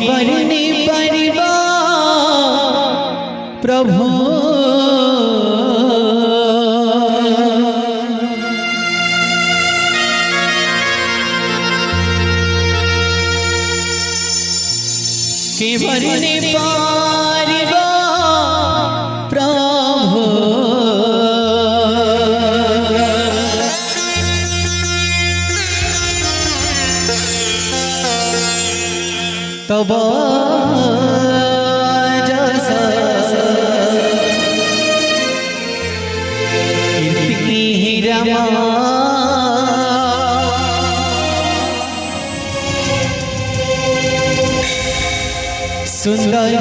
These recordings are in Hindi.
बरने परिवा प्रभु के बरने परिवा प्रभु तब सुंदर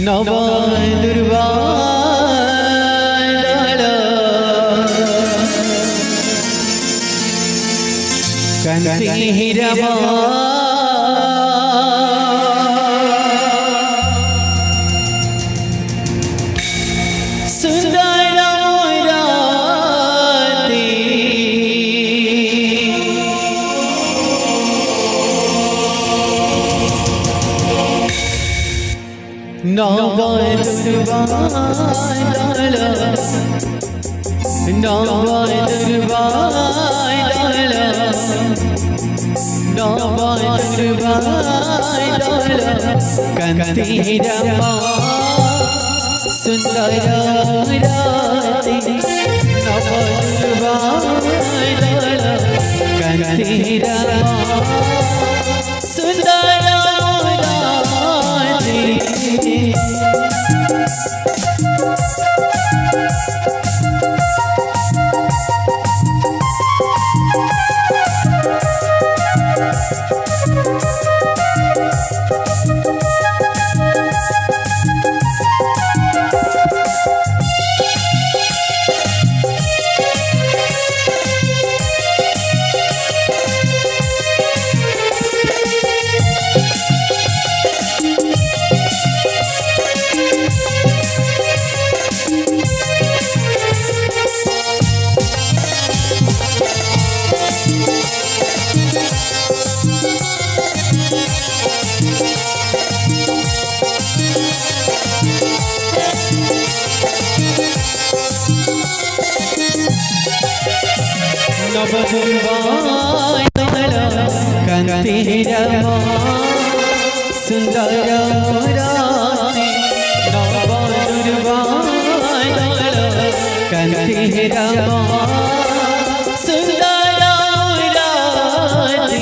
नव दुर्वा कंती रमा सुंदर नव दुर्वा कंती रमा सुंदर राते नव दुर्वा कंती रमा सुंदर नव दुर्वा कंती रमा सुंदर राते नव दुर्वा कंती रमा सुंदर राते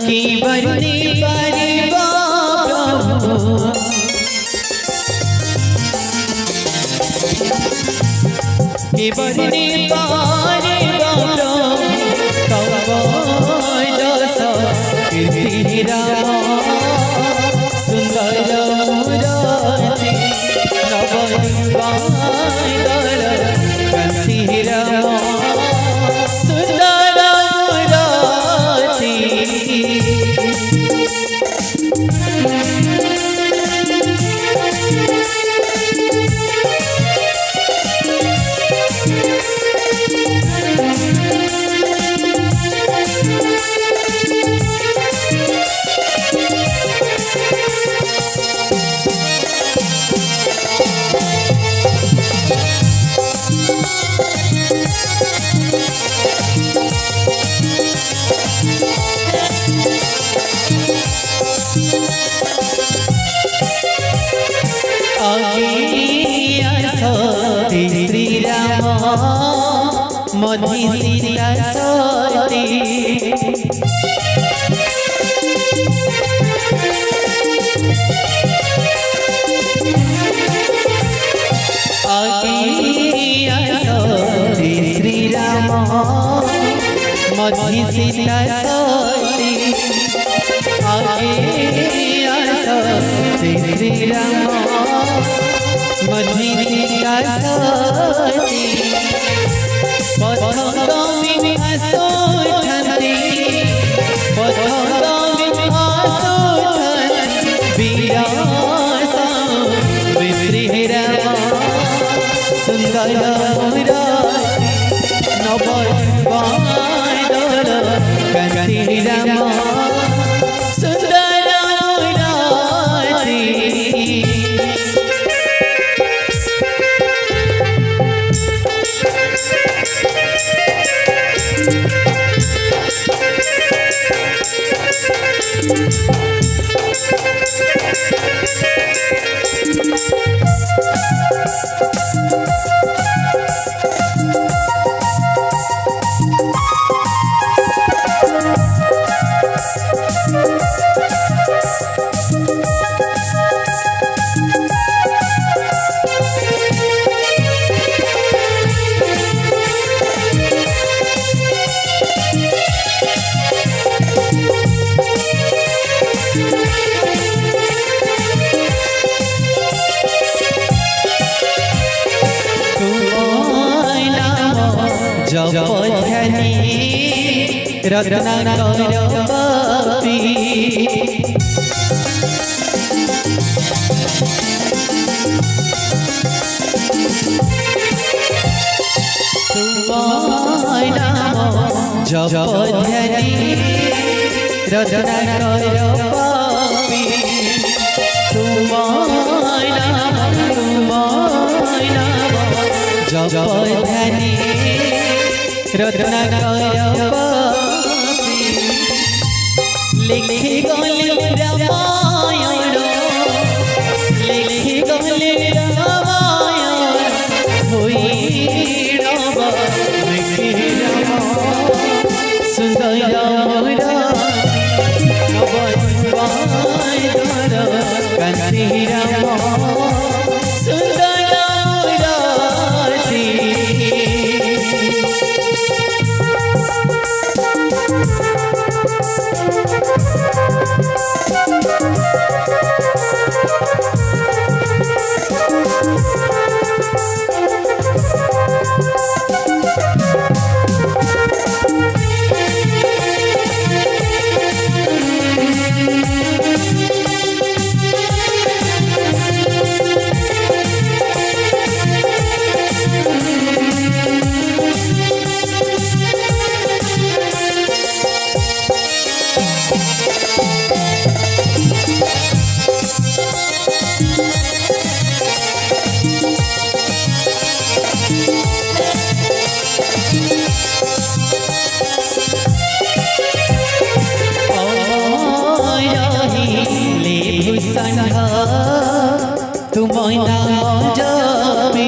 की बरने परिवा प्रभु की बरने परिवा प्रभु तब कीर्ति रमा सुंदर राते नव दुर्वा कंती रमा सुंदर राते मधी सीता सती श्री राम मधी सीता सती श्री राम मधी सीता सती पथगामी आसोठन्ति विरासा विश्रीराम सुंदर नवद्वादर कांति राम सुंदर मुरारी जपध्यानी रत्नाकर पापी तुम्हारे नाम जपध्यानी रत्नाकर पापी तुम्हारे नाम जपध्यानी रत्नाकर पापी लिखि गले रामायण लिखि गले रामायण होइरब राम सुंदर नवद्वादर कांति राम सुंदर मुरारी तुम्हारे नाम जपी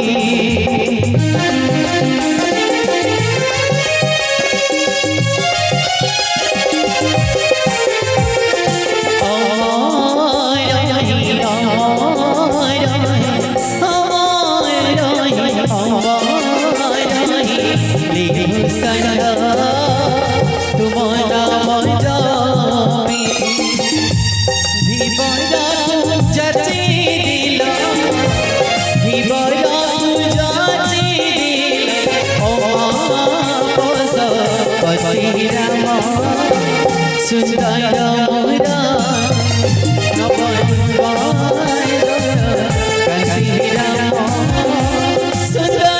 तुम्हारा नाम जपी जची दिला राम सुंदर कांति राम सुंदर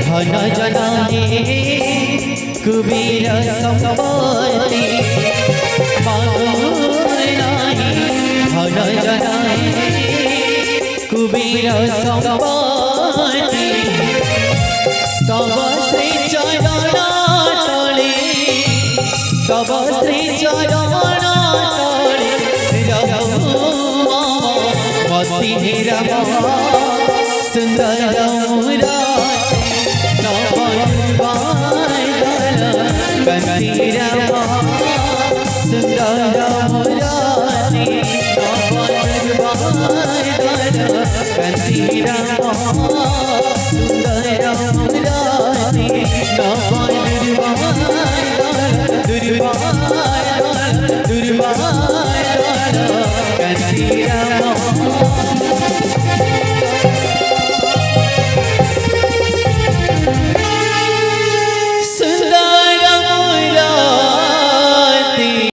घन जनाने कुबेर संपत्ति घन जनाने कुबेर संपत्ति तब श्री चरण तले तब श्री चरण तले रघुमती सुंदर दुर्वा